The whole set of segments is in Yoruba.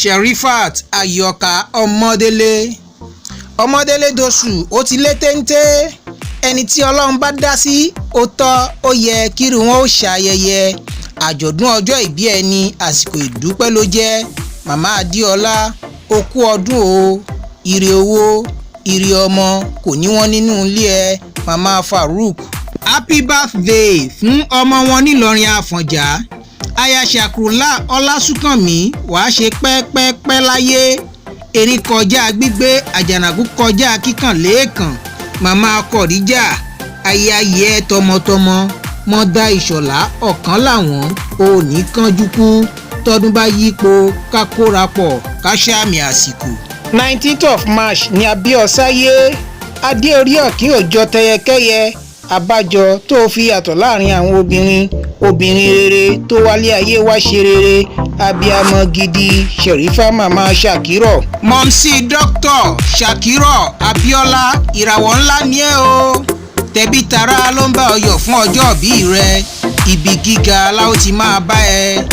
Sherifat Àyọ̀ká ọmọdélé dosù ó ti lé téńté ẹni tí ọlọ́run bá dá sí ó tọ́ ó yẹ kírú wọn ó ṣayẹyẹ àjọ̀dún ọjọ́ ìbí ẹni àsìkò ìdúpẹ́ ló jẹ́. màmá adéọlá ó kú ọdún o, ire owó ire ọmọ kò ní wọ́n nínú ilé ẹ. màmá Farouk happy birthday fún ọmọ wọn nílọrin àfọ̀njá. aya Shakrullah ọlásùnkànmí wàá ṣe pẹ́pẹ́pẹ́ láyé. erin kọjá gbígbé àjànàkú kọjá kíkàn lẹ́ẹ̀kan. màmá Kọ̀díjà ayẹyẹ tọmọtọmọ mọ́dá ìṣọ̀lá ọ̀kan làwọn ò ní kánjú kú. tọdún bá yípo ká kóra pọ̀ ká ṣàmì àsìkò. 19th of March ni a bí ọ sáyé. adé orí ọ̀kín òjọ tẹyẹkẹyẹ àbájọ tó fi yàtọ̀ láàrin àwọn obìnrin rere tó wálé ayé wá ṣe rere. abiyamọ gidi Sherifa mama Shakiro. mọ̀mísí dókítà Shakiro Abíọ́lá ìràwọ̀ ńlá ni ẹ́ o. tẹ̀bí tará ló ń bá ọ yọ̀ fún ọjọ́ ìbí rẹ. ibi gíga láwọn ti máa bá ẹ.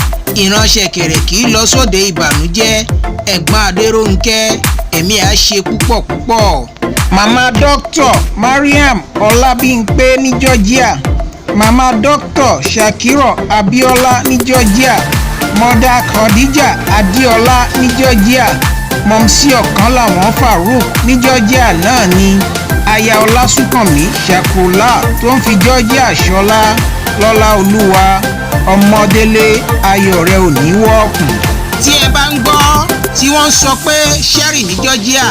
ìránṣẹ́ kẹ̀rẹ̀ kì í lọ sóde ìbànújẹ́. ẹ̀gbọ́n Adérónkẹ́ ẹ̀mí á ṣe púpọ̀ púpọ̀. màmá dókítà Mariam Ọlábímpé ní Georgia. màmá dókítà Shakiro Abíọ́lá ní Georgia. mọ́dà Kọ̀díjà Adéọlá ní Georgia. mọ̀mísí ọ̀kan làwọn Farouk ní Georgia náà ni. aya ọlásùnkànmí Shakrullah tó ń fi Georgia ṣọlá lọ́lá olúwa. ọmọdélé ayọ̀ rẹ ò ní wọ́ọ̀kùn. tí ẹ bá ń gbọ́ tí wọ́n ń sọ pé Sherry ní Georgia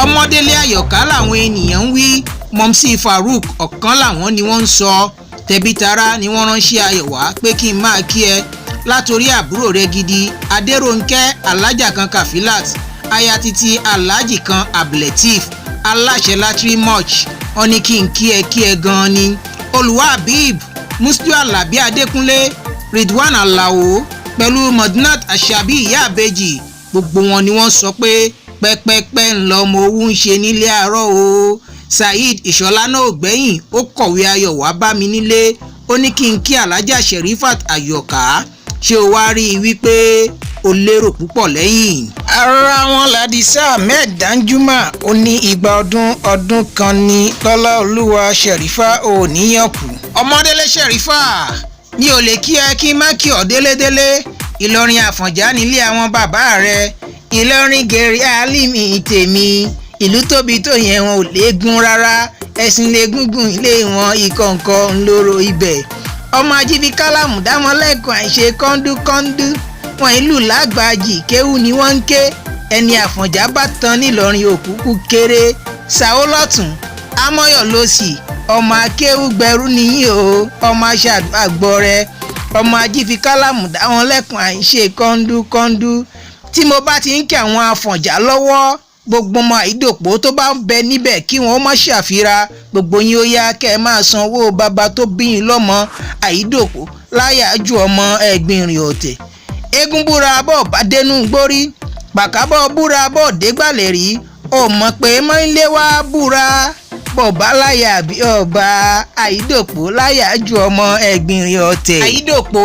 ọmọdélé Àyọ̀ká làwọn ènìyàn ń wí. mọ̀mísí Farouk ọ̀kan làwọn ni wọ́n ń sọ. tẹ̀bítara ni wọ́n ránṣẹ́ ayọ̀ wá pé kí n máa kí ẹ látòrí àbúrò rẹ gidi Adérónkẹ́ alájà kan Kafilat aya títí aláàjì kan Abdulateef aláṣẹ Latri Much. wọ́n ní kí n kí ẹ gan-an ni. olùwà Habib Mustiu Alabi Adékúnlé Ridwan Alao pẹ̀lú Modinat Asabi ìyá àbèjì gbogbo wọn ni wọ́n sọ pé pẹ́pẹ́pẹ́ ńlọ ọmọ owó ń ṣe nílé àárọ̀ o. Saheed Ìṣọ̀lá náà ò gbẹ́yìn ó kọ̀wé ayọ̀ wá bá mi nílé. ó ní kí n kí alájà Sherifat Àyọ̀ká ṣé o wá rí i wípé o lérò púpọ̀ lẹ́yìn. ara wọn Ladisa Ahmed Danjuma ó ní igba ọdún kan ní lọ́lá olúwa Sherifa ò níyànkù. ọmọdélé Sherifa mi ò lè kí ẹ kí n má kí ọ délédélé. Ìlọrin àfọ̀njá nílé àwọn bàbá rẹ. Ìlọrin gèrè álìmí tèmi. ìlú tóbi tó yẹn wọn ò léegun rárá. ẹ̀sìn légúngún ilé wọn ìkọ̀ǹkọ̀ ńlọrọ̀ ibẹ̀. ọmọ ajíbi kálámù dámọ́lẹ́kùn àìṣe kọ́ńdúkọ́ńdú. wọn ìlú lágbàájì kéwú ni wọ́n ń ké. ẹni àfọ̀njá bá tán nílọrin òkúkú kéré. sàó lọ́tún amọ́yọ̀ lọ́sì ọmọ akéwú gbẹrú nìyí o. ọmọ aṣáàdúrà gbọrẹ. ọmọ ajíbi kálámù dámọ́lẹ́kùn àìṣe kọ́ńdúkọ́ńdú. tí mo bá ti ń kí àwọn àfọ̀njá lọ́wọ́ gbogbo ọmọ àìdòpó tó bá ń bẹ níbẹ̀ kí wọ́n má ṣàfira. gbogbo yín ó yá kẹ́ ẹ máa san owó bàbá tó bí yín lọ́mọ àìdòpó láyàájú ọmọ ẹ̀gbìnrin ọ̀tẹ̀. eégún búra bọ́ bá dénú gbórí pàkábọ̀ búra bọ́ dégbàlẹ̀ rí. ó mọ̀ pé mọ́lẹ́ wá búra bọ̀ bá láyà bí ọba àìdòpó láyàájú ọmọ ẹ̀gbìnrin ọ̀tẹ̀. àìdòpó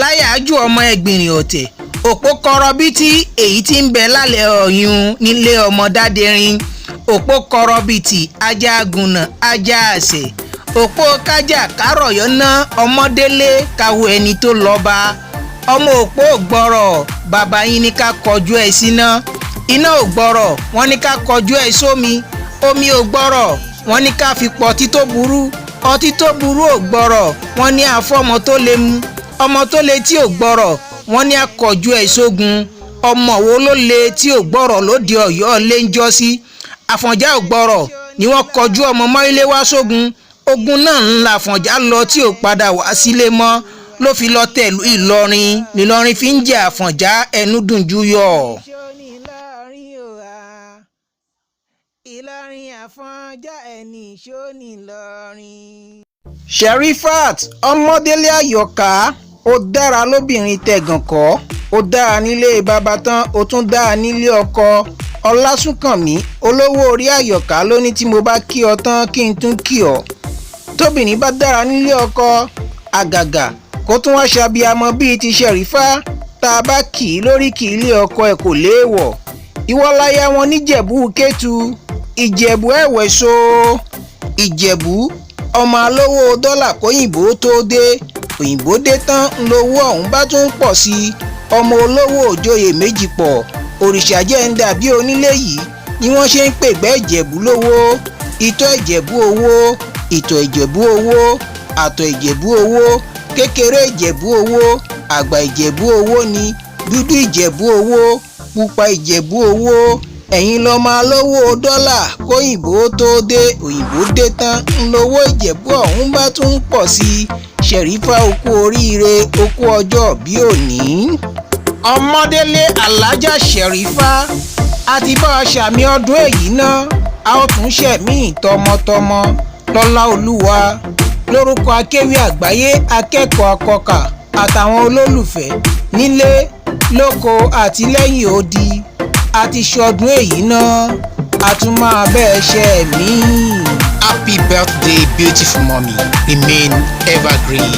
láyàájú ọmọ ẹ̀gbìnrin ọ̀tẹ̀. òpó kọrọbítí èyí tí ń bẹ lálẹ́ ọ̀yún nílé ọmọ Dádérin. òpó kọrọbítì ajá agùnà ajá àṣẹ. òpó kájà kárọ̀yọ́ ná ọmọdélé káwọ ẹni tó lọ́ba. ọmọ òpó ògbọ́rọ̀ bàbá yín ní ká kọjú ẹ síná. iná ògbọ́rọ̀ wọ́n ní ká kọjú ẹ sómi. omi ògbọ́rọ̀ wọ́n ní ká fi pọ̀ ọtí tó burú. ọtí tó burú ògbọ́rọ̀ wọ́n ní àfọ́mọ tó lè mu. ọmọ tó lè tí ògbọ́rọ̀ wọ́n ní akọ̀jú ẹ̀ sógun. ọmọ wo ló le tí ò gbọ́rọ̀ lóde Ọ̀yọ́ lé ń jọ́ sí. Àfọ̀njá ò gbọ́rọ̀ ni wọ́n kọjú ọmọ mọ́ilé wá sógun. ogun náà ńlá Àfọ̀njá lọ tí ò padà wá sílé mọ́ ló fi lọ tẹ̀lú Ìlọrin nílọrin fi ń jẹ Àfọ̀njá ẹnu dùn jù yọ. Ìlọrin Àfọ̀njá ẹni ìṣó ní Ìlọrin. Sherifat ọmọdélé Àyọ̀ká ó dára lóbìnrin tẹ̀gàn kọ́. ó dára nílé bàbá tán ó tún dára nílé ọkọ. ọlásùnkànmí olówó orí Àyọ̀ká ló ní tí mo bá kí ọ tán kí n tún kí ọ. tóbìnrin bá dára nílé ọkọ àgàgà kó tún wá ṣàbíamọ bíi ti Sherifa tá a bá kì í lórí kì í lé ọkọ ẹ̀ kò léèwọ̀. Ìwọ́láyà wọn níjẹ̀bú Kétu, Ìjẹ̀bú ẹ̀wẹ̀ so. Ìjẹ̀bú ọmọ alówó dọ́là kóyìnbó tó dé, òyìnbó dé tán ńlówó ọ̀hún bá tún pọ̀ sí i. Ọmọ olówó òjòyè méjì pọ̀, òrìṣà jẹ́ ń dàbí onílé yìí ni wọ́n ṣe ń pègbẹ́ Ìjẹ̀bú lówó. Ìtọ́ Ìjẹ̀bú owó, ìtọ̀ Ìjẹ̀bú owó, àtọ̀ Ìjẹ̀bú owó, kékeré Ìjẹ̀bú owó, àgbà Ìjẹ̀bú owó ni, dúdú Ìjẹ̀bú owó, pupa Ìjẹ̀bú owó. Ẹ̀yin lọ máa lówó dọ́là kóyìnbó tó dé, òyìnbó dé tán ńlówó Ìjẹ̀bú ọ̀hún bá tún pọ̀ sí i. Ṣẹ̀rífà okú oríire, okú ọjọ́ bí òní. Ọmọdélé Alájà Ṣẹ̀rífà, a ti bá a ṣàmì ọdún èyí náà, a ó tún ṣẹ̀mí tọmọtọmọ lọ́lá Olúwa. Lórúkọ akéwì àgbáyé, akẹ́kọ̀ọ́ akọkà àtàwọn olólùfẹ́ nílé lóko àti lẹ́yìn odi, a ti ṣọdún èyí náà, a tún máa bẹ́ẹ̀ ṣe mí. Happy birthday beautiful mommy, remain evergreen.